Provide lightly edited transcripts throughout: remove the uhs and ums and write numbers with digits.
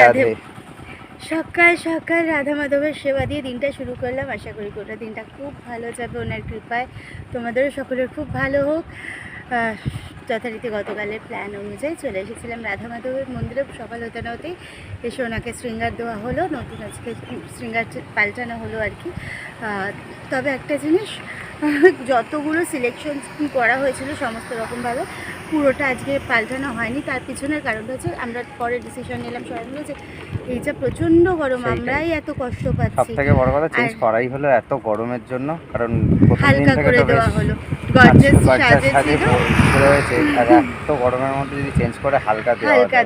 রাধে। সকাল সকাল রাধা মাধবের সেবা দিয়ে দিনটা শুরু করলাম। আশা করি গোটা দিনটা খুব ভালো যাবে ওনার কৃপায়। তোমাদেরও সকলের খুব ভালো হোক। যথারীতি গতকালের প্ল্যান অনুযায়ী চলে এসেছিলাম রাধা মাধবের মন্দিরে। সকাল হতে না হতেই এসে ওনাকে শৃঙ্গার দেওয়া হলো, নতুন আজকে শৃঙ্গার পাল্টানো হলো আর কি। তবে একটা জিনিস, যতগুলো সিলেকশন করা হয়েছিল সমস্ত রকমভাবে পুরোটা আজকে পাল্টানো হয়নি। তার পিছনের কারণটা হচ্ছে আমরা পরে ডিসিশন নিলাম সবাই মিলে যে এই যে প্রচণ্ড গরম, আমরাই এত কষ্ট পাচ্ছি। সবথেকে বড় কথা চেঞ্জ করাই হলো এত গরমের জন্য, কারণ হালকা করে দেওয়া হলো, গর্জিয়াস সাজেছিল হয়েছে। আর এত গরমের মধ্যে যদি চেঞ্জ করে হালকা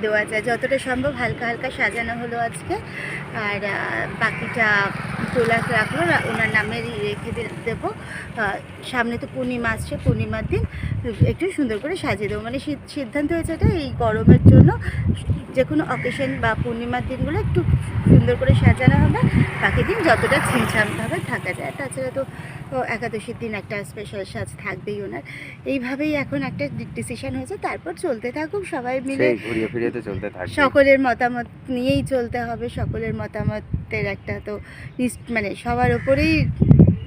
দেওয়া যায়, যতটা সম্ভব হালকা হালকা সাজানো হলো আজকে। আর বাকিটা তোলাক রাখলো, ওনার নামে রেখে দেবো। সামনে তো পূর্ণিমা আসছে, পূর্ণিমার দিন একটু সুন্দর করে সাজিয়ে দেবো। মানে সিদ্ধান্ত হয়েছে এটা, এই গরমের জন্য যে কোনো অকেশন বা পূর্ণিমার দিনগুলো একটু সুন্দর করে সাজানো হবে, বাকি দিন যতটা ছিমছামভাবে থাকা যায়। তাছাড়া তো একাদশীর দিন একটা স্পেশাল সাজ থাকবেই ওনার। এইভাবেই এখন একটা ডিসিশন হয়েছে, তারপর চলতে থাকুক সবাই মিলে, ঘুরিয়ে ফিরিয়ে তো চলতে থাকবে। সকলের মতামত নিয়েই চলতে হবে। সকলের মতামতের একটা তো মানে সবার ওপরেই,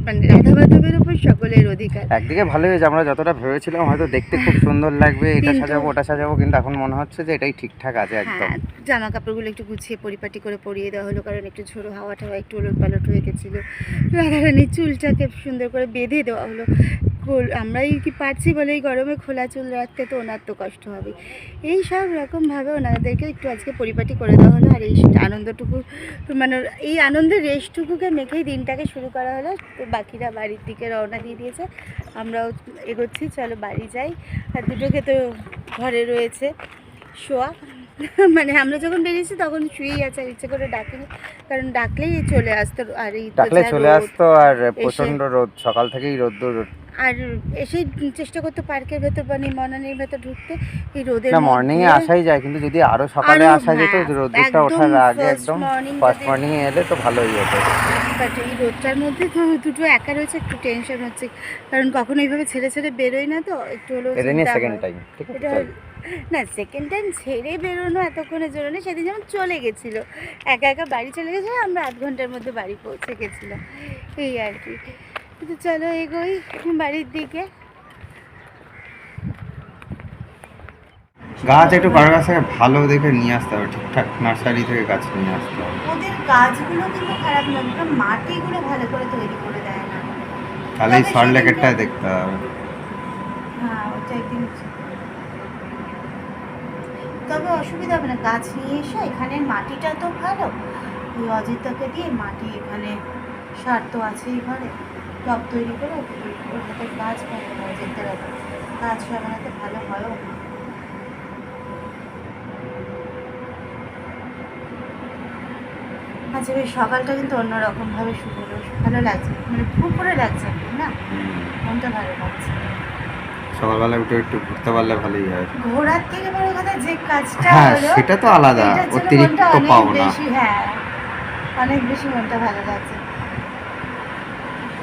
মানে রাধা মাধবের উপর সকলের অধিকার। একদিকে ভালো হয়েছে, আমরা যতটা ভেবেছিলাম হয়তো দেখতে খুব সুন্দর লাগবে, এটা সাজাবো ওটা সাজাবো, কিন্তু এখন মনে হচ্ছে যে এটাই ঠিকঠাক আছে একদম। জামা কাপড়গুলো একটু গুছিয়ে পরিপাটি করে পরিয়ে দেওয়া হলো, কারণ একটু ঝোড়ো হাওয়া টাওয়া একটু ওলট পালট হয়ে গেছিলো। রাধারানীর চুলটাকে সুন্দর করে বেঁধে দেওয়া হলো। আমরাই কি পারছি বলে এই গরমে খোলা চুল রাখতে, তো ওনার তো কষ্ট হবে। এই সব রকমভাবে ওনাদেরকে একটু আজকে পরিপাটি করে দেওয়া হলো। আর এই আনন্দটুকু, মানে এই আনন্দের রেশটুকুকে মেখেই দিনটাকে শুরু করা হলো। তো বাকিরা বাড়ির দিকে রওনা দিয়ে দিয়েছে, আমরাও এগোচ্ছি, চলো বাড়ি যাই। আর দুটোকে তো ঘরে রয়েছে শোয়া, মানে আমরা যখন বেরিয়েছি তখন শুয়েই আছে, আর ইচ্ছে করে ডাকিনি, কারণ ডাকলেই চলে আসতো। আর এই চলে আসতো, আর প্রচন্ড রোদ, সকাল থেকেই রোদ্দুর। আর এসেই চেষ্টা করতো পার্কের ভেতর বা মর্নিংয়ের ভেতর ঢুকতে। এই রোদের মর্নিং এ আসাই যায়, কিন্তু যদি আরো সকালে আসা যেত, রোদটা ওঠার আগে একদম ফার্স্ট মর্নিং এ এলে তো ভালোই হতো। বাট এই রোদটার মধ্যে তো দুটো একা রয়েছে, একটু টেনশন হচ্ছে, কারণ কখনো এইভাবে ছেড়ে ছেড়ে বেরোই না, তো একটু হলো সেকেন্ড টাইম। না, সেকেন্ড টাইম ছেড়ে বেরোনো এতক্ষণের জন্য না। সেদিন যেমন চলে গেছিলো, একা একা বাড়ি চলে গেছিলো, আমরা 8 ঘন্টার মধ্যে বাড়ি পৌঁছে গেছিলাম, এই আর কি। কিন্তু চলো এগোই বাড়ির দিকে। গাছ একটু কারোর কাছ থেকে ভালো দেখে নিয়ে আসতে হবে, ঠিকঠাক নার্সারি থেকে গাছ নিয়ে আসতে হবে। ওদের গাছগুলো কিন্তু খারাপ নয়, মাটিগুলো ভালো করে তৈরি করে দেয় না। তাহলে এই সরলেকেরটা দেখতে হবে। হ্যাঁ, ওটা একদিন, তবে অসুবিধা হবে না, গাছ নিয়ে এসে এখানের মাটিটা তো ভালো। ওই অজিতকে দিয়ে মাটি, এখানে সার তো আছেই ঘরে, টব তৈরি করে ওর হাতে গাছ ভালো হয়, যেতে হবে গাছ লাগানোতে ভালো হয়ও। আচ্ছা, বেশ সকালটা কিন্তু অন্যরকমভাবে শুরু হলো, ভালো লাগছে, মানে পুকুরে লাগছে না, মনটা ভালো লাগছে। সকালবেলা উঠে একটু ঘুরতে পারলে ভালোই হয়। ঘোরার থেকে বড় কথা যে কাজটা হলো সেটা তো আলাদা, অতিরিক্ত পাওনা। হ্যাঁ, অনেক বেশি মনটা ভালো লাগছে।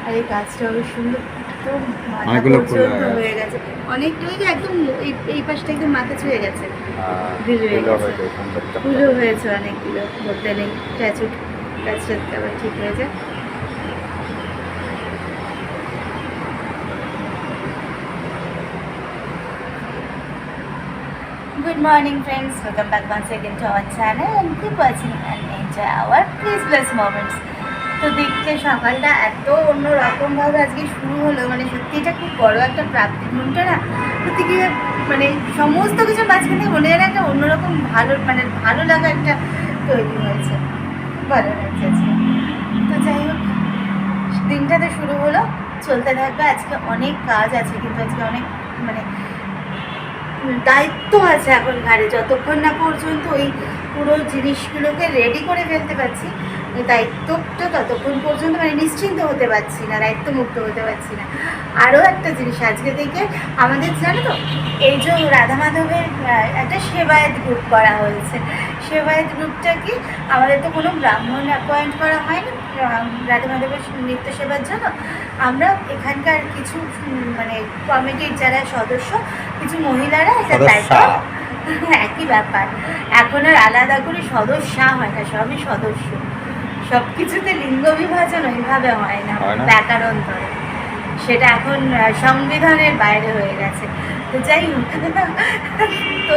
আর এই গাছটা বেশ সুন্দর, একদম অনেকগুলো ফুল হয়ে গেছে, অনেকটাই যে একদম এই পাশটা একদম মাথা ছুঁয়ে গেছে, ফুলও হয়েছে অনেকগুলো, বলতে নেই। স্ট্যাচুর গাছটা আবার ঠিক হয়ে যায়। Good morning friends, welcome back once again to our channel and keep watching and enjoy our priceless moments. তো দেখতে সকালটা এত অন্যরকমভাবে আজকে শুরু হলো, মানে সত্যি এটা খুব বড় একটা প্রাপ্তি। মনটা না সত্যি কি, মানে সমস্ত কিছু মাঝখানে মনে হয় একটা অন্যরকম ভালো, মানে ভালো লাগা একটা তৈরি হয়েছে, ভালো লাগছে আজকে। তো যাই হোক, দিনটাতে শুরু হলো, চলতে থাকবে। আজকে অনেক কাজ আছে, কিন্তু আজকে অনেক মানে দায়িত্ব আছে এখন ঘাড়ে, যতক্ষণ না পর্যন্ত ওই পুরো জিনিসগুলোকে রেডি করে ফেলতে পারছি, ওই দায়িত্বটা ততক্ষণ পর্যন্ত মানে নিশ্চিন্ত হতে পারছি না, দায়িত্বমুক্ত হতে পারছি না। আরও একটা জিনিস, আজকে থেকে আমাদের জানো তো, এই যে রাধা মাধবের একটা সেবায়েত গ্রুপ করা হয়েছে। সেবায়েত গ্রুপটা কি, আমাদের তো কোনো ব্রাহ্মণ অ্যাপয়েন্ট করা হয়নি রাধা মাধবের নিত্য সেবার জন্য। আমরা এখানকার কিছু মানে কমিটির যারা সদস্য, কিছু মহিলারা এটা দায়িত্ব, একই ব্যাপার। এখন আর আলাদা করে সদস্যা হয় না, সবই সদস্য। সব কিছুতে লিঙ্গ বিভাজন ওইভাবে হয় না হয় না? ব্যাকরণ ধরে। সেটা এখন সংবিধানের বাইরে হয়ে গেছে। তো যাই হোক, তো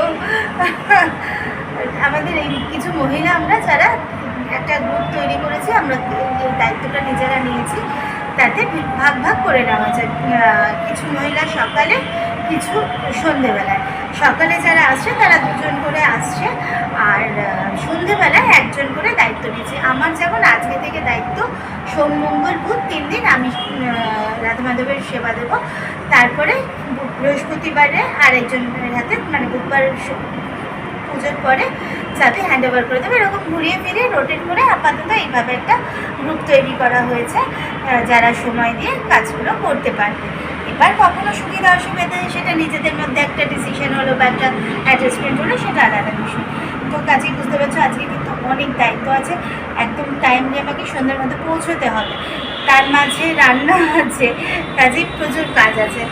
আমাদের এই কিছু মহিলা আমরা যারা একটা গ্রুপ তৈরি করেছি, আমরা এই দায়িত্বটা নিজেরা নিয়েছি। তাতে ভাগ ভাগ করে নেওয়া যায়, কিছু মহিলা সকালে, কিছু সন্ধেবেলায়। সকালে যারা আসছে তারা 2জন করে আসছে, আর সন্ধেবেলায় 1জন করে দায়িত্ব নিয়েছে। আমার যেমন আজকে থেকে দায়িত্ব, সোম মঙ্গল বুধ 3 দিন আমি রাধা মাধবের সেবা দেবো। তারপরে বৃহস্পতিবারে আরেকজনের হাতে, মানে বুধবার পুজোর পরে যাতে হ্যান্ড ওভার করে দেবে। এরকম ঘুরিয়ে ফিরিয়ে রোটেট করে আপাতত এইভাবে একটা গ্রুপ তৈরি করা হয়েছে, যারা সময় দিয়ে কাজগুলো করতে পারবে। এবার কখনো সুবিধা অসুবিধা সেটা নিজেদের মধ্যে একটা ডিসিশন হলো বা একটা অ্যাডজাস্টমেন্ট হলো, সেটা আলাদা বিষয়। তো কাজেই বুঝতে পারছো আজকে কিন্তু অনেক দায়িত্ব আছে। একদম টাইমলি আমাকে সন্ধ্যার মধ্যে পৌঁছতে হবে, তার মাঝে রান্না আছে, কাজেই প্রচুর কাজ আছে।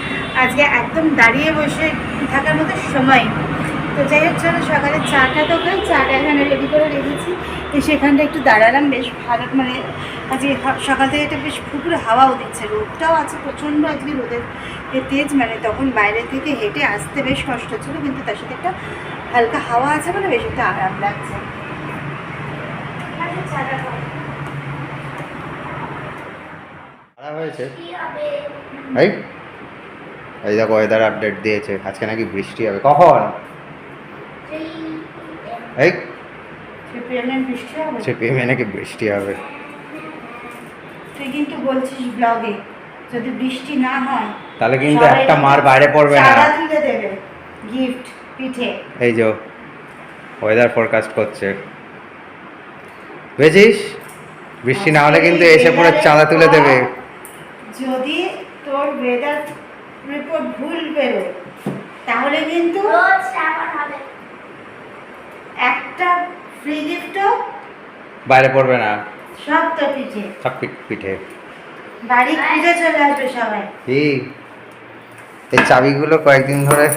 আজকে একদম দাঁড়িয়ে বসে থাকার মতো সময় নেই। তো যাই হোক, চলো সকালে চাটা তো খাই। চাটা এখানে রেডি করে রেখেছি, তো সেখানটা একটু দাঁড়ালাম। বেশ ভালো, মানে আজকে সকাল থেকে একটা বেশ পুকুরে হাওয়াও দিচ্ছে, রোদটাও আছে প্রচণ্ড আজকে, রোদের তেজ, মানে তখন বাইরে থেকে হেঁটে আসতে বেশ কষ্ট হচ্ছিলো, কিন্তু তার সাথে একটা হালকা হাওয়া আছে বলে বেশ একটা আরাম লাগছে। চাটা খাই। খারাপ হয়েছে এই এই দেখো ওয়েদার আপডেট দিয়েছে, আজকে নাকি বৃষ্টি হবে। কখন? এই বৃষ্টি হবে, সিপিএমে নাকি বৃষ্টি হবে। তুই কিন্তু বলছিস ব্লগে যদি বৃষ্টি না হয় তাহলে কিন্তু একটা মার বাইরে পড়বে না। চাঁদা তুলে দেবে, গিফট, পিঠে। এই যে ওয়েদার ফোরকাস্ট করছে, বুঝেছিস? বৃষ্টি না হলে কিন্তু এসে পুরো চাঁদা তুলে দেবে। যদি তোর ওয়েদার রিপোর্ট ভুল বেরোয় তাহলে কিন্তু একটা ফ্রি গিফটও বাইরে পড়বে না, সব তো পিঠে, সব পিঠে। বাড়ি খুঁজে চলে আসবে সবাই। এই চাবিগুলো কয়েকদিন ধরে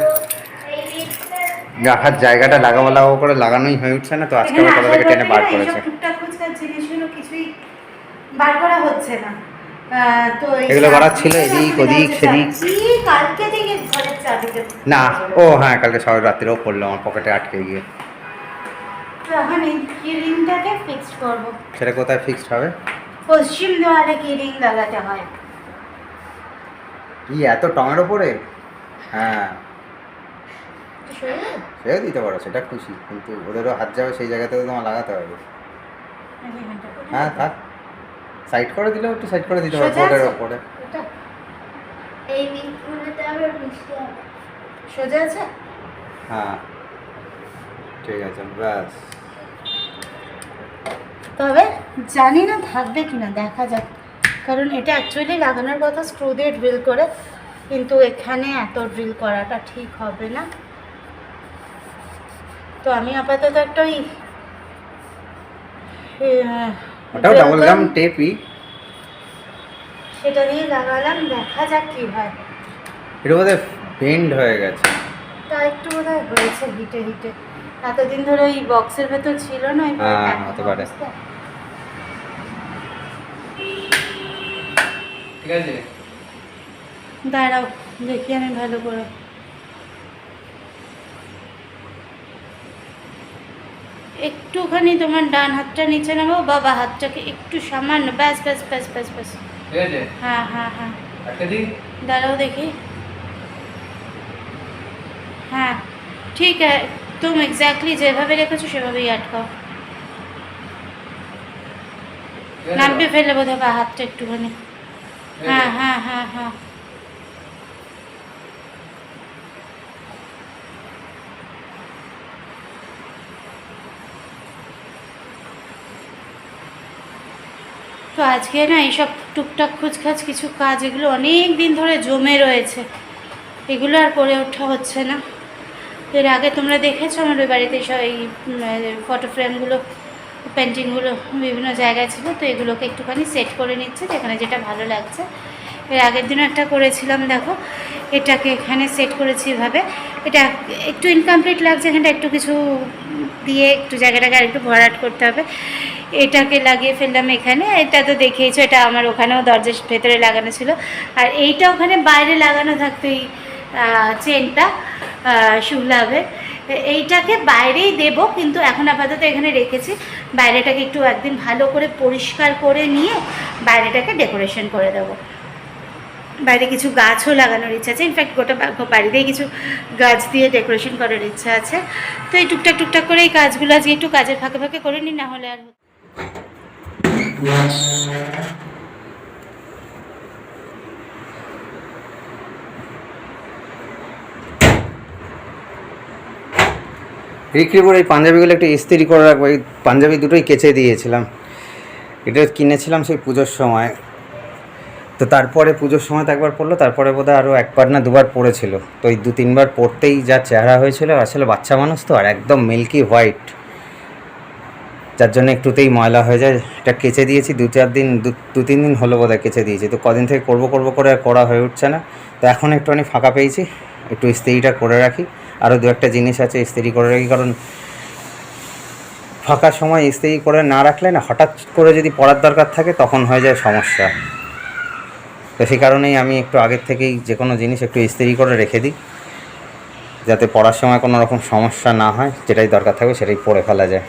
রাখার জায়গাটা লাগাবো করে লাগানোই হয়ে উঠছে না, তো আজকে আবার কোথা থেকে টেনে বার করেছে। টুকটাক ফুচকার জিনিসগুলো কিছুই বার করা হচ্ছে না। তো এগুলো করার ছিল, এদিক ওদিক সেদিক। কালকে থেকে ঘরের চাবিতে না, ও হ্যাঁ, কালকে সবাই রাত্রেও পড়লো আমার পকেটে আটকে গিয়ে। তো এখন এই কি রিংটাকে ফিক্সড করবো। সেটা কোথায় ফিক্সড হবে? পশ্চিম দেওয়ালে কি রিং লাগাতে হয়। কি এত টমেটো পড়ে? হ্যাঁ, সেও দিতে পারো, সেটা খুশি, কিন্তু ওদেরও হাত যাবে সেই জায়গাতে, তো তোমার লাগাতে হবে। হ্যাঁ থাক, সাইড করে দিলেও একটু সাইড করে দিতে পারো বোর্ডের ওপরে। এই মিনিটগুলোতে আবার বৃষ্টি হবে। সোজা আছে? হ্যাঁ ঠিক আছে, ব্যাস। তবে জানি না থাকবে কিনা, দেখা যাক। কারণ এটা অ্যাকচুয়ালি লাগানোর কথা স্ক্রু দিয়ে ড্রিল করে, কিন্তু এখানে এত ড্রিল করাটা ঠিক হবে না। তো আমি আপাতত একটা ওই ওটাও ডাবল গাম টেপই, সেটা দিয়ে লাগালাম, দেখা যাক কি হয়। এটা বোধহয় বেন্ড হয়ে গেছে। তা একটু বোধহয় হয়েছে হিটে হিটে, এতদিন ধরে ওই বক্সের ভেতর ছিল না। হ্যাঁ, হতে পারে। ঠিক আছে, দাঁড়াও দেখি আমি ভালো করে। একটুখানি তোমার ডান হাতটা নিচে নামাও, বাবা হাতটাকে একটু সামান্য, ব্যাস ব্যাস ব্যাস ব্যাস ব্যাস। ঠিক আছে, হ্যাঁ হ্যাঁ হ্যাঁ, একটা দিন দাঁড়াও দেখি। হ্যাঁ ঠিক আছে, তুমি এক্স্যাক্টলি যেভাবে রেখেছো সেভাবেই আটকাও। নামবে ফেলে বোধহয় বা হাতটা একটুখানি। হ্যাঁ হ্যাঁ হ্যাঁ হ্যাঁ, তো আজকে না এইসব টুকটাক খুচখাচ কিছু কাজ, এগুলো অনেক দিন ধরে জমে রয়েছে, এগুলো আর করে ওঠা হচ্ছে না। এর আগে তোমরা দেখেছো আমার ওই বাড়িতে সব এই ফটো ফ্রেমগুলো, পেন্টিংগুলো বিভিন্ন জায়গায় ছিল, তো এগুলোকে একটুখানি সেট করে নিচ্ছে, যেখানে যেটা ভালো লাগছে এর আগের দিনও একটা করেছিলাম, দেখো এটাকে এখানে সেট করেছি এভাবে। এটা একটু ইনকমপ্লিট লাগছে, এখানটা একটু কিছু দিয়ে একটু জায়গাটাকে আর একটু ভরাট করতে হবে। এটাকে লাগিয়ে ফেললাম এখানে। এটা তো দেখেইছো, এটা আমার ওখানেও দরজার ভেতরে লাগানো ছিল, আর এইটা ওখানে বাইরে লাগানো থাকতো এই চেনটা শুভলাভের। এইটাকে বাইরেই দেব, কিন্তু এখন আপাতত এখানে রেখেছি। বাইরেটাকে একটু একদিন ভালো করে পরিষ্কার করে নিয়ে বাইরেটাকে ডেকোরেশন করে দেবো। বাইরে কিছু গাছও লাগানোর ইচ্ছা আছে, ইনফ্যাক্ট গোটা বাড়িতেই কিছু গাছ দিয়ে ডেকোরেশন করার ইচ্ছা আছে। তো এই টুকটাক টুকটাক করে এই কাজগুলো আজকে একটু কাজের ফাঁকে ফাঁকে করে নিই, না হলে আর রিক্রিপুর এই পাঞ্জাবিগুলো একটু ইস্ত্রি করে রাখবো। এই পাঞ্জাবি দুটোই কেচে দিয়েছিলাম, এটা কিনেছিলাম সেই পুজোর সময়। তো তারপরে পুজোর সময় তো একবার পরলো, তারপরে বোধহয় আরও একবার না দুবার পরেছিল। তো এই 2-3 বার পরতেই যা চেহারা হয়েছিল, আসলে বাচ্চা মানুষ তো, আর একদম মিল্কি হোয়াইট, যার জন্য একটুতেই ময়লা হয়ে যায়। এটা কেচে দিয়েছি 2-3 দিন হলো বোধহয় কেচে দিয়েছি। তো কদিন থেকে করবো করে আর করা হয়ে উঠছে না। তো এখন একটুখানি ফাঁকা পেয়েছি, একটু ইস্ত্রিটা করে রাখি। আরও 2-একটা জিনিস আছে ইস্ত্রি করে রাখি, কারণ ফাঁকার সময় ইস্ত্রি করে না রাখলে না, হঠাৎ করে যদি পড়ার দরকার থাকে তখন হয়ে যায় সমস্যা। তো সেই কারণেই আমি একটু আগের থেকেই যে কোনো জিনিস একটু ইস্ত্রি করে রেখে দিই, যাতে পড়ার সময় কোনো রকম সমস্যা না হয়, যেটাই দরকার থাকবে সেটাই পড়ে ফেলা যায়।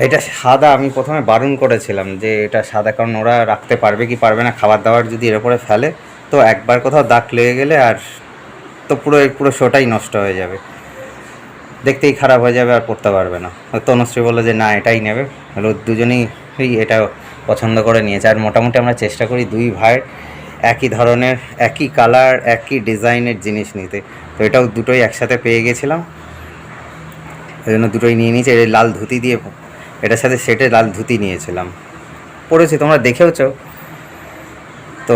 এটা সাদা, আমি প্রথমে বারণ করেছিলাম যে এটা সাদা, কারণ ওরা রাখতে পারবে কি পারবে না, খাবার দাবার যদি এর উপরে ফেলে তো একবার কোথাও দাগ লেগে গেলে আর তো পুরো শোটাই নষ্ট হয়ে যাবে, দেখতেই খারাপ হয়ে যাবে, আর পড়তে পারবে না। তনুশ্রী বললো যে না এটাই নেবে, দুজনেই এটা পছন্দ করে নিয়েছে। আর মোটামুটি আমরা চেষ্টা করি 2 ভাইয়ের একই ধরনের, একই কালার, একই ডিজাইনের জিনিস নিতে। তো এটাও দুটোই একসাথে পেয়ে গেছিলাম, ওই জন্য দুটোই নিয়ে নিয়েছি। এই লাল ধুতি দিয়ে, এটার সাথে সেটে লাল ধুতি নিয়েছিলাম, পরেছি, তোমরা দেখেওছো। তো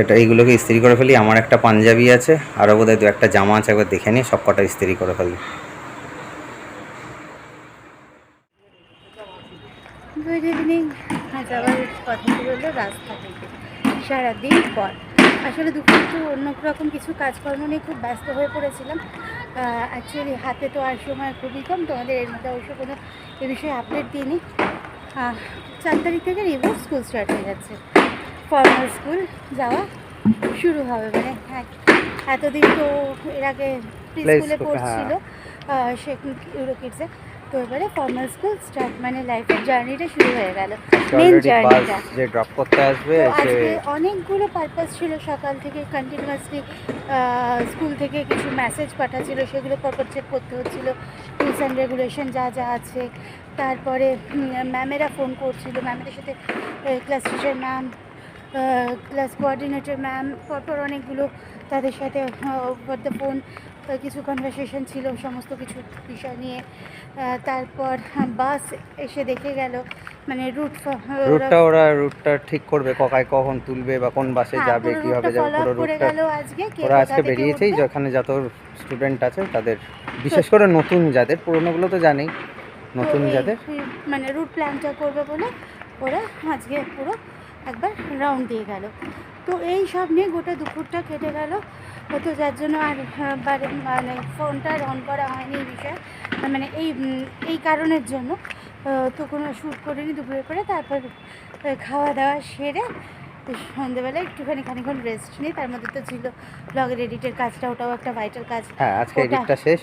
এটা এইগুলোকে ইস্ত্রি করে ফেলি। আমার একটা পাঞ্জাবি আছে, আরও বোধহয় 2-একটা জামা আছে, একবার দেখে নিয়ে সব কটা ইস্ত্রি করে ফেলি। Good evening. আজ আবার কথা বললো রাস্তা থেকে সারাদিন পর। আসলে দুপুরে একটু অন্য রকম কিছু কাজকর্ম নিয়ে খুব ব্যস্ত হয়ে পড়েছিলাম। অ্যাকচুয়ালি হাতে তো আর সময় খুবই কম, তোমাদের এর মধ্যে অবশ্য কোনো এ বিষয়ে আপডেট দিইনি। 4 তারিখ থেকে রিভিউ স্কুল স্টার্ট হয়ে যাচ্ছে, ফর্মাল স্কুল যাওয়া শুরু হবে। মানে এতদিন তো এর আগে প্রি স্কুলে পড়ছিল সে ইউরো কিডসে, তো এবারে ফর্মাল স্কুল স্টার্ট, মানে লাইফের জার্নিটা শুরু হয়ে গেল, মেন জার্নিটা। যে ড্রপ করতে আসবে, আজকে অনেকগুলো পারপাস ছিল, সকাল থেকে কন্টিনিউয়াসলি স্কুল থেকে কিছু মেসেজ পাঠাচ্ছিল, সেগুলো পরপর চেক করতে হচ্ছিলো, রুলস অ্যান্ড রেগুলেশন যা যা আছে। তারপরে ম্যামেরা ফোন করছিল, ম্যামেদের সাথে class teacher ma'am, class coordinator ma'am, পরপর অনেকগুলো তাদের সাথে ওভার দ্য ফোন কিছু কনভারসেশন ছিল সমস্ত কিছু বিষয় নিয়ে। তারপর বাস এসে দেখে গেল, মানে রুটটা ঠিক করবে, কখন তুলবে বা কোন বাসে যাবে, কীভাবে যাবে, পুরো রুটটা ওরা আজকে বেরিয়েছেই। যেখানে যত স্টুডেন্ট আছে তাদের, বিশেষ করে নতুন যাদের, পুরোনোগুলো তো জানেই, নতুন যাদের মানে রুট প্ল্যানটা করবে বলে ওরা আজকে পুরো একবার রাউন্ড দিয়ে গেল। তো এই সব নিয়ে গোটা দুপুরটা কেটে গেল। তো যার জন্য আর মানে ফোনটা অন করা হয়নি এই বিষয়ে, মানে এই কারণের জন্য তো কোনো শ্যুট করিনি দুপুরে করে। তারপর খাওয়া দাওয়া সেরে সন্ধ্যেবেলা একটুখানি খানিক্ষণ রেস্ট নিই। তার মধ্যে তো ছিল ব্লগের এডিটের কাজটা, ওটাও একটা ভাইটাল কাজ। হ্যাঁ, আজকে এডিটটা শেষ।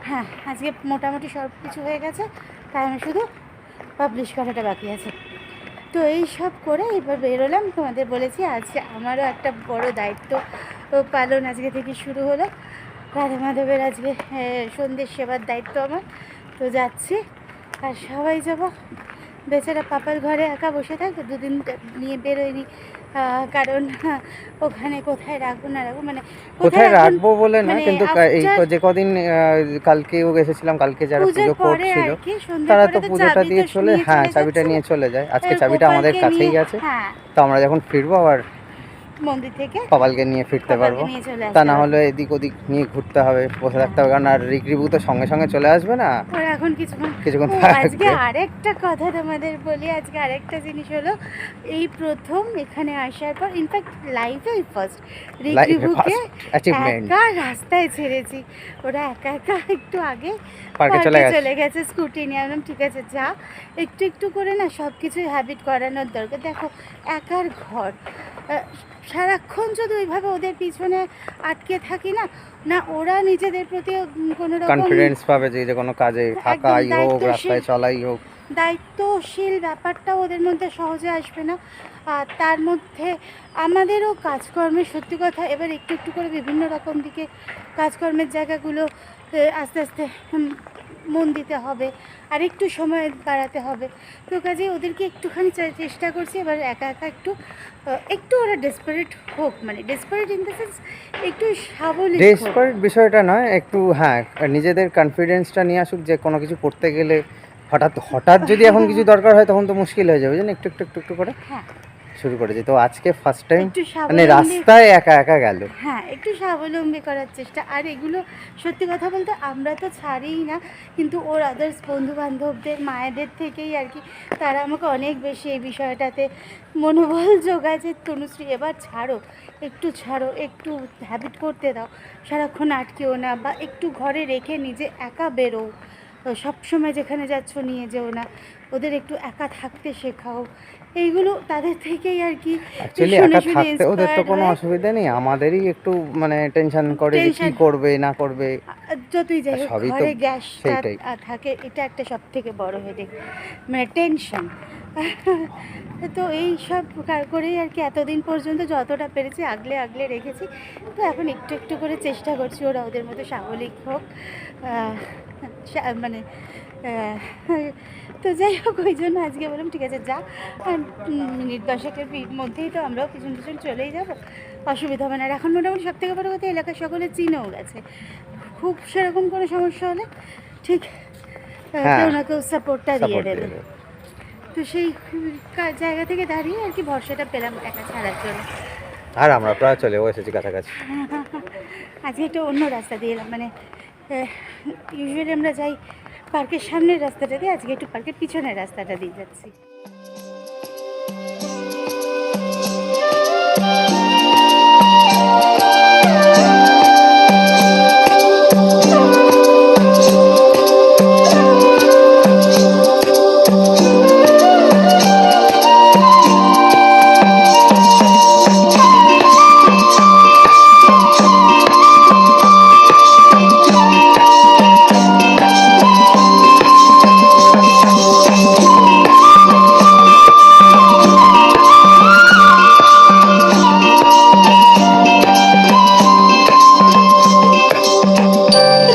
হ্যাঁ, আজকে মোটামুটি সব কিছু হয়ে গেছে, তাই আমি শুধু পাবলিশ করাটা বাকি আছে। তো এই সব করে এবার বেরোলাম। তোমাদের বলেছি আজকে আমারও একটা বড় দায়িত্ব পালন আজকে থেকে শুরু হলো। রাধা মাধবের আজকে সন্ধ্যের সেবার দায়িত্ব আমার। তো যাচ্ছি, আর সবাই যাবো। বেচারা পাপার ঘরে একা বসে থাকে, 2 দিন নিয়ে বেরোয়নি, কারণ ওখানে কোথায় রাখবো না রাখবো, মানে কোথায় রাখবো বলে না, কিন্তু এই যে কদিন কালকেও এসেছিলাম, কালকে যারা পুজো করছিল তারা তো পুজোটা দিয়ে চলে, হ্যাঁ চাবিটা নিয়ে চলে যায়। আজকে চাবিটা আমাদের কাছেই আছে, তো আমরা যখন ফিরবো আবার মন্দির থেকে কপালকে নিয়ে ফিরতে কপালকে পারবো। নিয়ে চলে তা আসতে না পারবো। হলে এদিক ওদিক নিয়ে ঘুরতে হবে, বসে থাকতে হবে, কারণ আর রিকরিবু তো সঙ্গে সঙ্গে চলে আসবে না, ওরা এখন কিছুক্ষণ কিছুক্ষণ ও আজকে থাকবে। আরেকটা কথা তোমাদের বলি, আজকে আরেকটা জিনিস হলো, এই প্রথম এখানে আসার পর, ইনফ্যাক্ট লাইফে ফার্স্ট রিকরিবুকে অ্যাচিভমেন্ট। একা রাস্তায় ছেড়েছি। ওরা একা একা একটু আগে পার্কে পার্কে চলে চলে গেছে স্কুটি নিয়ে। আমি বললাম ঠিক আছে যা, একটু একটু করে না সব কিছুই হ্যাবিট করানোর দরকার। দেখো একার ঘর, সারাক্ষণ যদি ওইভাবে ওদের পিছনে আটকে থাকি না, না ওরা নিজেদের প্রতি কোনো রকম কনফিডেন্স পাবে যে কোনো কাজে থাকাই হোক, দায়িত্বশীল রাস্তায় চলাই হোক। দায়িত্বশীল ব্যাপারটা ওদের মধ্যে সহজে আসবে না। আর তার মধ্যে আমাদেরও কাজকর্মের সত্যি কথা এবার একটু একটু করে বিভিন্ন রকম দিকে কাজকর্মের জায়গাগুলো আস্তে আস্তে মন দিতে হবে, আর একটু সময় বাড়াতে হবে। তো কাজে ওদেরকে একটুখানি চেষ্টা করছি এবার একা একা একটু একটু ওরা ডেসপারেট হোক, মানে ডেসপারেট ইন দ্য সেন্স একটু স্বাবলম্বী হোক। ডেসপারেট বিষয়টা নয়, একটু হ্যাঁ নিজেদের কনফিডেন্সটা নিয়ে আসুক, যে কোনো কিছু করতে গেলে হঠাৎ হঠাৎ যদি এখন কিছু দরকার হয় তখন তো মুশকিল হয়ে যাবে, জানেন, একটু একটু একটু একটু করে হ্যাঁ শুরু করেছি। তো আজকে ফার্স্ট টাইম একটু মানে স্বাবলম্বী, রাস্তায় একা একা গেল। হ্যাঁ একটু স্বাবলম্বী করার চেষ্টা। আর এগুলো সত্যি কথা বলতে আমরা তো ছাড়িই না, কিন্তু ওর আদার্স বন্ধু বান্ধবদের মায়েদের থেকেই আর কি, তারা আমাকে অনেক বেশি এই বিষয়টাতে মনোবল যোগায় যে তনুশ্রী এবার ছাড়ো, একটু ছাড়ো, একটু হ্যাবিট করতে দাও, সারাক্ষণ আটকেও না, বা একটু ঘরে রেখে নিজে একা বেরো, সবসময় যেখানে যাচ্ছ নিয়ে যেও না, ওদের একটু একা থাকতে শেখাও। এইগুলো তাদের থেকেই আর কি অ্যাকচুয়ালি শুনে একা শুনে থাকতে ওদের তো inspired কোনো হয়ে। অসুবিধা নেই, আমাদেরই একটু মানে টেনশন করে যে কি Tension। করবে না করবে। যতই যাই হোক সবই তো ঘরে গ্যাসটা সেইটাই। থাকে, এটা একটা সব থেকে বড় হেডেক, মানে টেনশন। তো এই সব করেই আর কি এতদিন পর্যন্ত যতটা পেরেছি আগলে আগলে রেখেছি। তো এখন একটু একটু করে চেষ্টা করছি ওরা ওদের মতো স্বাভাবিক হোক, মানে তো যাই হোক ওই জন্য আজকে বললাম ঠিক আছে যা, আর মিনিট দশেকের মধ্যেই তো আমরাও পিছন পিছন চলেই যাবো, অসুবিধা হবে না। আর এখন মোটামুটি সব থেকে বড় কথা এলাকার সকলে চিনেও গেছে, খুব সেরকম কোনো সমস্যা হলে ঠিক হ্যাঁ, কেউ না কেউ সাপোর্টটা দিয়ে সাপোর্ট দেবে। দেবে। তো সেই জায়গা থেকে দাঁড়িয়ে আর কি ভরসাটা পেলাম একা ছাড়ার জন্য। আর আমরা প্রায় চলেও এসেছি কাছাকাছি। আজকে একটু অন্য রাস্তা দিয়ে এলাম, মানে ইউজুয়ালি আমরা যাই পার্কের সামনের রাস্তাটা দিয়ে, আজকে একটু পার্কের পিছনের রাস্তাটা দিয়ে যাচ্ছি।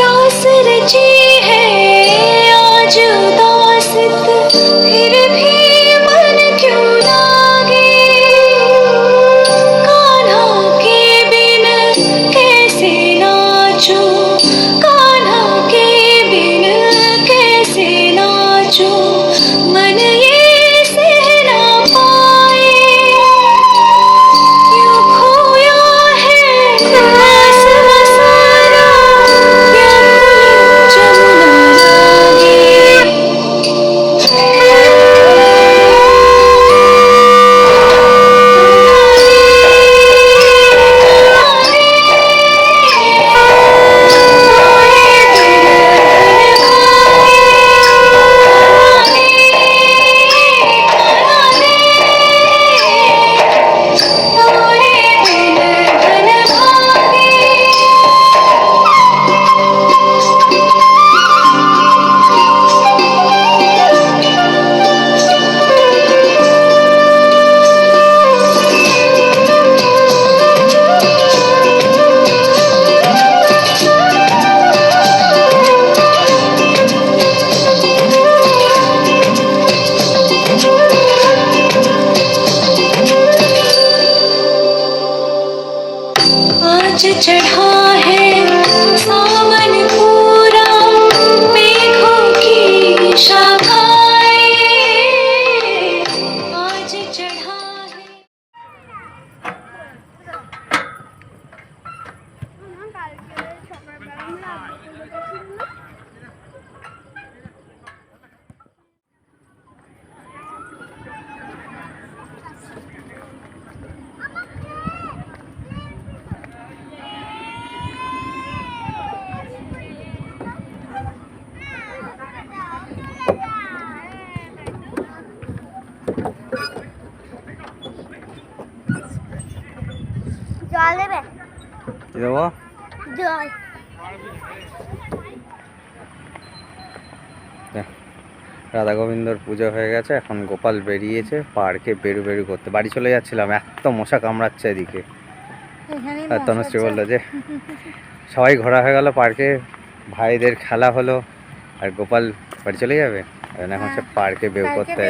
रास रची है आज उदासित, फिर भी मन क्यों लागे, कान्हा के बिन कैसे नाचूं, कान्हा के बिन कैसे नाचूं, मन ये सह ना पाए, यूं खोया है आस मसाला, या जमुना लागे। आज चढ़ा है सावन पूरा, मेघों की शाखाएं, आज चढ़ा है। জল দেবে কি দেবো? জল রাধা গোবিন্দর পুজো হয়ে গেছে, এখন গোপাল বেরিয়েছে পার্কে বেরু করতে। বাড়ি চলে যাচ্ছিলাম, এত মশা কামড়াচ্ছে এদিকে। এখানেই আর তনুশ্রী বললো যে সবাই ঘোরা হয়ে গেল পার্কে, ভাইদের খেলা হলো, আর গোপাল বাড়ি চলে যাবে। এখন সে পার্কে বের করতে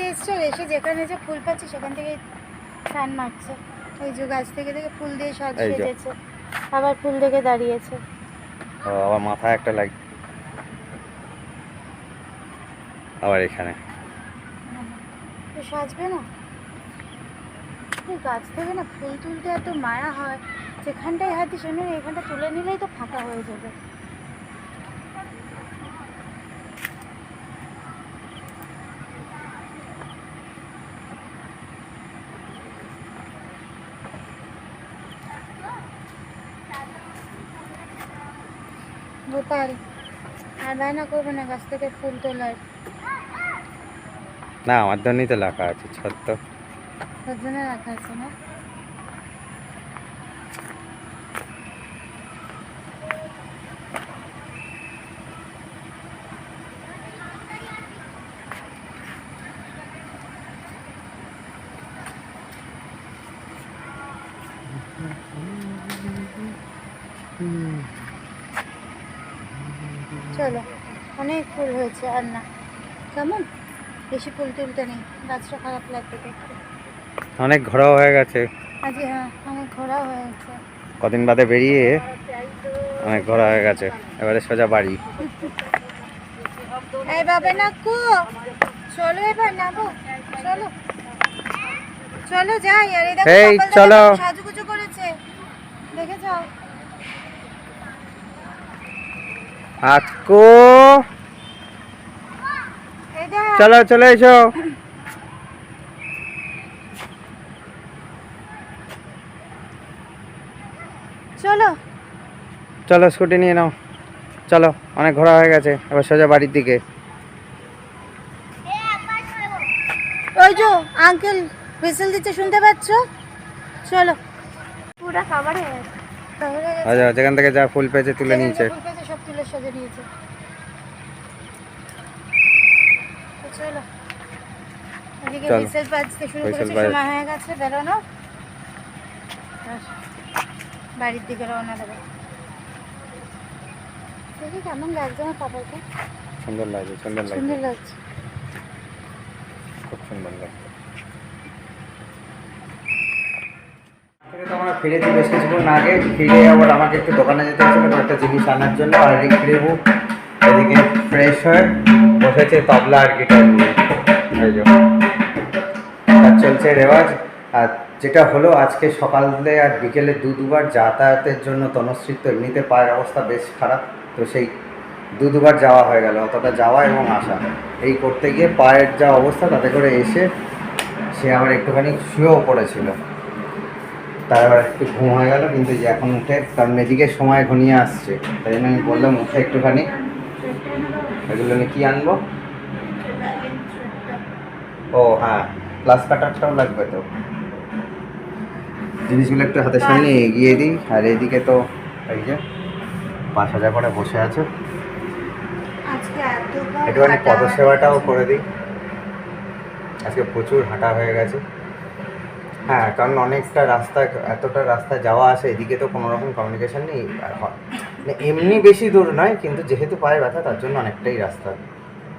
এসছে। এসে যেখানে যে ফুল পাচ্ছে সেখান থেকে টান মারছে। ওই যে গাছ থেকে ফুল দিয়ে এই যে। সেজেছে, আবার ফুল দেখে দাঁড়িয়েছে। ও আবার মাথায় একটা লাগ, আবার এখানে তো সাজবে না, এই গাছ থেকে না ফুল তুলতে এত মায়া হয়, যেখানটায় হাতি সেখানে এখানটা তুলে নিলেই তো ফাঁকা হয়ে যাবে। গোপাল আর বায়না করবে না গাছ থেকে ফুল তোলার, না আমার জন্যই তো লেখা আছে ছোট্ট। তার জন্য রাখা আছে না। চলো, অনেক ফুল হয়েছে আর না, কেমন বেশি ফুল তুলতে নেই, গাছটা খারাপ লাগবে দেখতে। অনেক ঘোরাও হয়ে গেছে, আজ হ্যাঁ অনেক ঘোরা হয়ে গেছে। কদিন বাদে বেরিয়ে অনেক ঘোরা হয়ে গেছে, এবারে সোজা বাড়ি। এই বাবা না কো, চলো এবার নামো, চলো চলো যাই। আর এই দেখো এই কপাল চলো। দাদা সাজুগুজু করেছে, দেখে যাও। আজকো এই দেখ চলো চলে এসো। চলো চলো স্কুটি নিয়ে নাও, চলো অনেক ঘোরা হয়ে গেছে, এবার সোজা বাড়ির দিকে। ওই যে আঙ্কেল হুইসেল দিচ্ছে, শুনতে পাচ্ছ? চলো পুরা খাবার হয়ে গেছে, খাবার হয়ে গেছে। আচ্ছা যেখান থেকে যা ফুল পেয়েছে তুলে যেখানে নিয়েছে। যে ফুল পেয়েছে সব তুলে সাজে নিয়েছে। তো চলো, এদিকে চলো। হুইসেল বাজতে শুরু হুইসেল করেছে, বাজ- সময় হয়ে গেছে বেরোনো, বাড়ির দিকে রওনা দেবো। দেখি কেমন লাগছে আমার পাপাকে, সুন্দর লাগছে, সুন্দর লাগছে, সুন্দর লাগছে। খুব সুন্দর লাগছে। তো আমরা ফিরেছি বেশ কিছুক্ষণ আগে, ফিরে আবার আমাকে একটু দোকানে যেতে হচ্ছিল একটা জিনিস আনার জন্য। আর এদিকে ফিরেবো, এদিকে ফ্রেশ হয়ে বসেছে তবলা আর গিটার নিয়ে। এই যে কাজ চলছে রেওয়াজ। আর যেটা হলো আজকে সকালে আর বিকেলে দুবার যাতায়াতের জন্য তনুশ্রীর তো এমনিতে পায়ের অবস্থা বেশ খারাপ, তো সেই দুবার যাওয়া হয়ে গেল, অতটা যাওয়া এবং আসা এই করতে গিয়ে পায়ের যা অবস্থা, তাতে করে এসে সে আবার একটুখানি শুয়েও পড়েছিল। তারপর একটু ঘুম হয়ে গেল, কিন্তু যে এখন উঠে, কারণ এদিকে সময় ঘনিয়ে আসছে, তাই জন্য আমি বললাম উঠে একটুখানি এগুলো নিয়ে কী আনবো। ও হ্যাঁ, প্লাস কাটারটাও লাগবে, তো জিনিসগুলো একটু হাতের সামনে এগিয়ে দিই। আর এইদিকে তো এই যে 5,000 করে বসে আছে, আজকে এতবার একটুখানি হাঁটা পদসেবাটাও হয়েছে। করে দিই। আজকে প্রচুর হাঁটা হয়ে গেছে। হ্যাঁ, কারণ অনেকটা রাস্তা, এতটা রাস্তা যাওয়া আসে, এদিকে তো কোনো রকম কমিউনিকেশন নেই। আর মানে এমনি বেশি দূর নয়, কিন্তু যেহেতু পায়ে ব্যথা তার জন্য অনেকটাই রাস্তা,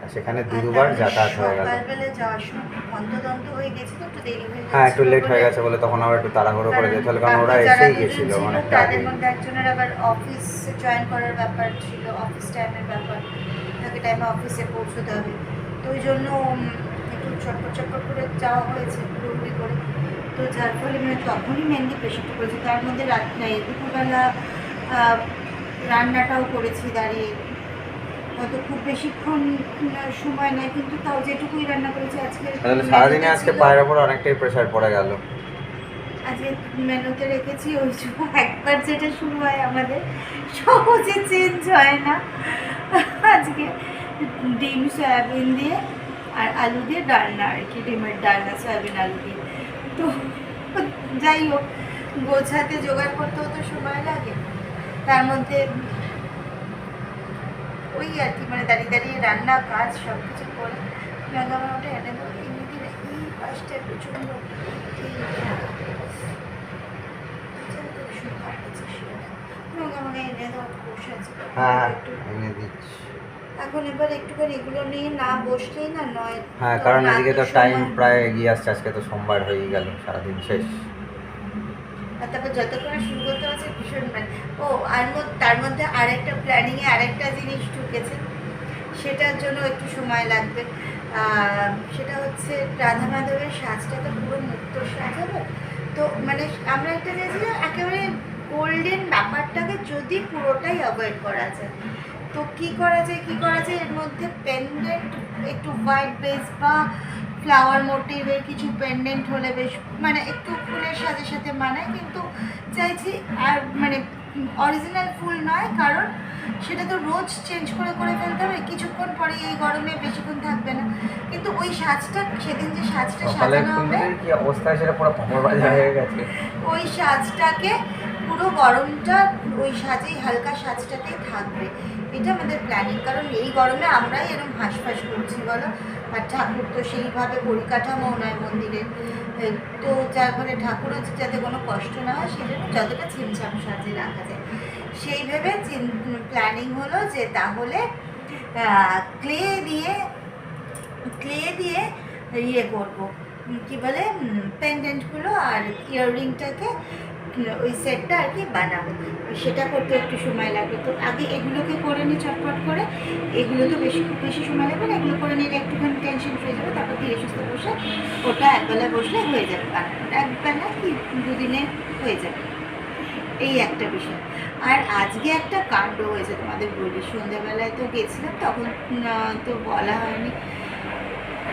আর সেখানে দুবার যাতায়াত হয়ে গেল। সকালবেলা যাওয়ার সময় অন্তদন্ত হয়ে গেছে, তো একটু দেরি হয়ে গেছে। হ্যাঁ একটু লেট হয়ে গেছে বলে তখন আবার একটু তাড়াহুড়ো করে যেতে হলো, কারণ ওরা এসেই গেছিলো অনেকটা তাদের আগে। মধ্যে একজনের আবার অফিস জয়েন করার ব্যাপার ছিল, অফিস টাইমের ব্যাপার, তাকে টাইমে অফিসে পৌঁছতে হবে, তো ওই জন্য একটু চটপট করে যাওয়া হয়েছে হুড়োহুড়ি করে। তো যার ফলে মানে তখনই মেনলি প্রেশারটা পড়েছে, তার মধ্যে দুপুরবেলা রান্নাটাও করেছি দাঁড়িয়ে, হয়তো খুব বেশিক্ষণ সময় নেয়, কিন্তু তাও যেটুকুই রান্না করেছি আজকে তাহলে সারাদিনে আজকে পায়ের ওপর অনেকটাই প্রেশার পড়ে গেল। আজকে মেনুতে রেখেছি ওই জন্য একবার যেটা শুরু হয় আমাদের সহজে চেঞ্জ হয় না। আজকে ডিম সয়াবিন দিয়ে আর আলু দিয়ে ডালনা আর কি, ডিমের ডালনা সয়াবিন আলু দিয়ে। তো যাই হোক, গোছাতে জোগাড় করতেও তো সময় লাগে, তার মধ্যে ওই আর কি মানে দাঁড়িয়ে দাঁড়িয়ে রান্না কাজ সব কিছু করে ওটা এনে দেবো। এনে দিলে এই পাশটা প্রচণ্ড এনে দেওয়া বসে আছে। হ্যাঁ এনে দিচ্ছি। এখন এবার একটুখানি এগুলো নিয়ে না বসলেই না নয়। হ্যাঁ কারণ তখন এদিকে তো এত টাইম সময়- প্রায় এগিয়ে আসছে, আজকে তো সোমবার হয়েই গেল, সারাদিন শেষ। আর তারপর যতক্ষণ শুরু করতে হচ্ছে ভীষণ মানে আর তার মধ্যে আরেকটা প্ল্যানিংয়ে আরেকটা জিনিস ঢুকেছে, সেটার জন্য একটু সময় লাগবে। সেটা হচ্ছে রাধা মাধবের সাজটা তো পুরো মুক্ত সাজ হবে। তো মানে আমরা একটা চাইছি যে একেবারে গোল্ডেন ব্যাপারটাকে যদি পুরোটাই অ্যাভয়েড করা যায়, তো কী করা যায় এর মধ্যে পেন্ডেন্ট একটু হোয়াইট বেস বা ফ্লাওয়ার মোটিভের কিছু পেন্ডেন্ট হলে বেশ মানে একটু ফুলের সাজের সাথে মানায়, কিন্তু চাইছি আর মানে অরিজিনাল ফুল নয়, কারণ সেটা তো রোজ চেঞ্জ করে ফেলতে হবে, কিছুক্ষণ পরে এই গরমে বেশিক্ষণ থাকবে না। কিন্তু ওই সাজটা সেদিন যে সাজটা সকালের সাজানো হবে ফুলগুলির কি অবস্থা, সেটা পুরো খবর বাজা হয়ে গেছে। ওই সাজটাকে পুরো গরমটা ওই সাজেই হালকা সাজটাতেই থাকবে, এটা আমাদের প্ল্যানিং। কারণ এই গরমে আমরাই এরকম হাঁসফাঁস করছি বলো, আর ঠাকুর তো সেইভাবে পরিকাঠামো নয় মন্দিরের, তো যার ফলে ঠাকুরও যাতে কোনো কষ্ট না হয় সেই জন্য যতটা ছিমছাম সাজে রাখা যায় সেই ভেবে প্ল্যানিং হলো যে তাহলে ক্লে দিয়ে ইয়ে করবো, কী বলে পেন্ডেন্টগুলো আর ইয়াররিংটাকে ওই সেটটা আর কি বানাবো। সেটা করতে একটু সময় লাগবে, তো আগে এগুলোকে করে নিই চটপট করে। এগুলো তো বেশি সময় লাগবে না, এগুলো করে নিলে একটুখানি টেনশন হয়ে যাবে, তারপর ধীরে সুস্থে বসে ওটা একবেলা বসলে হয়ে যাবে, একবেলা কি দুদিনে হয়ে যাবে, এই একটা বিষয়। আর আজকে একটা কাণ্ড হয়েছে তোমাদের বলি, সন্ধ্যেবেলায় তো গেছিলাম, তখন তো বলা হয়নি,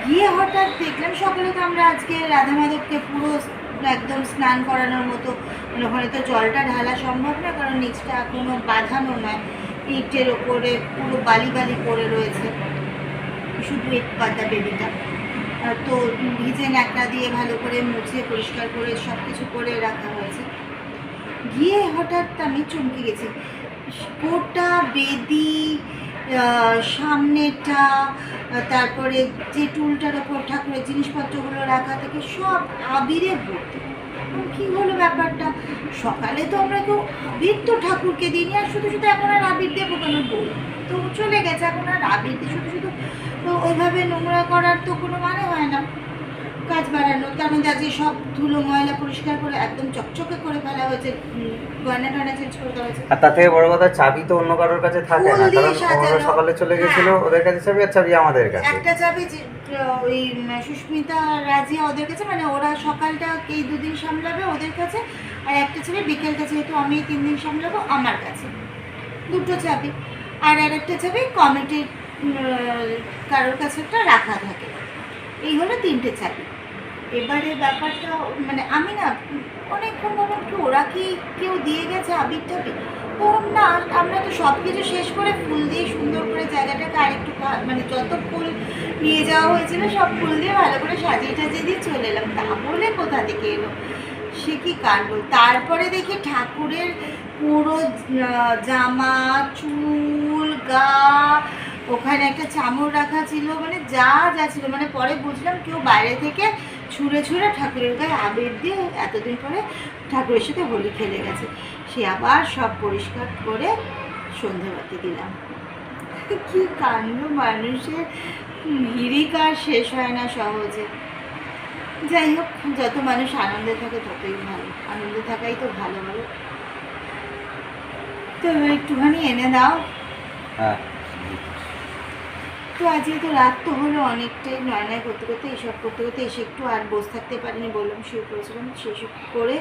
গিয়ে হঠাৎ দেখলাম সকালে তো আমরা আজকে রাধা মাধবকে পুরো একদম স্নান করানোর মতো, মানে ওখানে তো জলটা ঢালা সম্ভব না, কারণ নিচটা এখনো বাঁধানো নয়, ইটের ওপরে পুরো বালি পড়ে রয়েছে, শুধু এক পাতা বেদিটা। তো ভিজে ন্যাকড়া দিয়ে ভালো করে মুছে পরিষ্কার করে সব কিছু করে রাখা হয়েছে। গিয়ে হঠাৎ আমি চমকে গেছি, গোটা বেদি সামনেটা, তারপরে যে টুলটার ওপর ঠাকুরের জিনিসপত্রগুলো রাখা থেকে সব আবিরে ভর্তি। কী হলো ব্যাপারটা, সকালে তো আমরা কেউ আবির তো ঠাকুরকে দিইনি, আর শুধু এখন আর আবির দেবো কেন, বই তো চলে গেছে, এখন আর আবির দিয়ে শুধু তো ওইভাবে নোংরা করার তো কোনো মানে হয় না, কাজ বাড়ানো। তার মধ্যে আজকে সব ধুলো ময়লা পরিষ্কার করে একদম চকচকে করে ফেলা হয়েছে, গয়না টয়না চেঞ্জ করে দেওয়া হয়েছে। আর তার থেকে বড় কথা, চাবি তো অন্য কারোর কাছে থাকে না, ফুল দিয়ে কারণ ওরা সাজানো। সকালে চলে গেছিল, হ্যাঁ। ওদের কাছে চাবি, আর চাবি আমাদের কাছে। একটা চাবি ওই সুস্মিতা রাজিয়া ওদের কাছে, মানে ওরা সকালটা এই দুদিন সামলাবে ওদের কাছে, আর একটা চাবি বিকেলটা যেহেতু আমি 3 দিন সামলাবো আমার কাছে, দুটো চাবি। আর একটা চাবি কমিটির কারোর কাছে একটা রাখা থাকে, এই হলো 3টে চাবি। এবারে ব্যাপারটা মানে আমি না অনেকক্ষণ ভাবলাম কি ওরা কি কেউ দিয়ে গেছে আবির টাবির, ও না, আমরা তো সব কিছু শেষ করে ফুল দিয়ে সুন্দর করে জায়গাটাকে আরেকটু মানে যত ফুল নিয়ে যাওয়া হয়েছিল সব ফুল দিয়ে ভালো করে সাজিয়ে টাজিয়ে দিয়ে চলে এলাম, তা বলে কোথা থেকে এলো, সে কি কাণ্ড। তারপরে দেখি ঠাকুরের পুরো জামা চুল গা, ওখানে একটা চামড় রাখা ছিল, মানে যা ছিল, মানে পরে বুঝলাম কেউ বাইরে থেকে ছুঁড়ে ঠাকুরের গায়ে আবির দিয়ে এতদিন পরে ঠাকুরের সাথে হোলি খেলে গেছে। সে আবার সব পরিষ্কার করে সন্ধেবাতি দিলাম। কি কাণ্ড, মানুষের হিরিক আর শেষ হয় না সহজে। যাই হোক, যত মানুষ আনন্দে থাকে ততই ভালো, আনন্দে থাকাই তো ভালো বলো। তো এবার একটুখানি এনে দাও। হ্যাঁ, তো আজকে তো রাত তো হলো অনেকটাই, নয় করতে এইসব করতে এসে একটু আর বসে থাকতে পারিনি, বললাম শুয়ে পড়েছিলাম, শেষ করে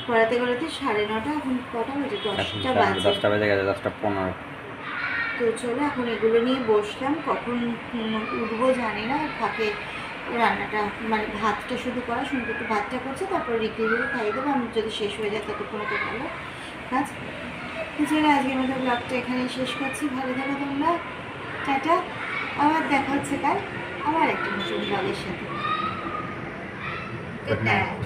পড়াতে 9:30, এখন কটা বাজে, 10টা বাজে। 10টা বেজে গেছে, 10:15। তো চলো এখন এগুলো নিয়ে বসলাম, কখন উঠবো জানি না, ফাঁকে রান্নাটা মানে ভাতটা শুধু করা, শুনতে একটু ভাতটা করছে, তারপর রিক্রিগুলো খাইয়ে দেবো, আমি যদি শেষ হয়ে যায় ততক্ষণ তো ভালো কাজ। চলো আজকের মতো ব্লগটা এখানে শেষ করছি, ভালো থাকো তোমরা, টাটা, আবার দেখা হচ্ছে কাল আবার একটা নতুন ব্লগের সাথে। Good night.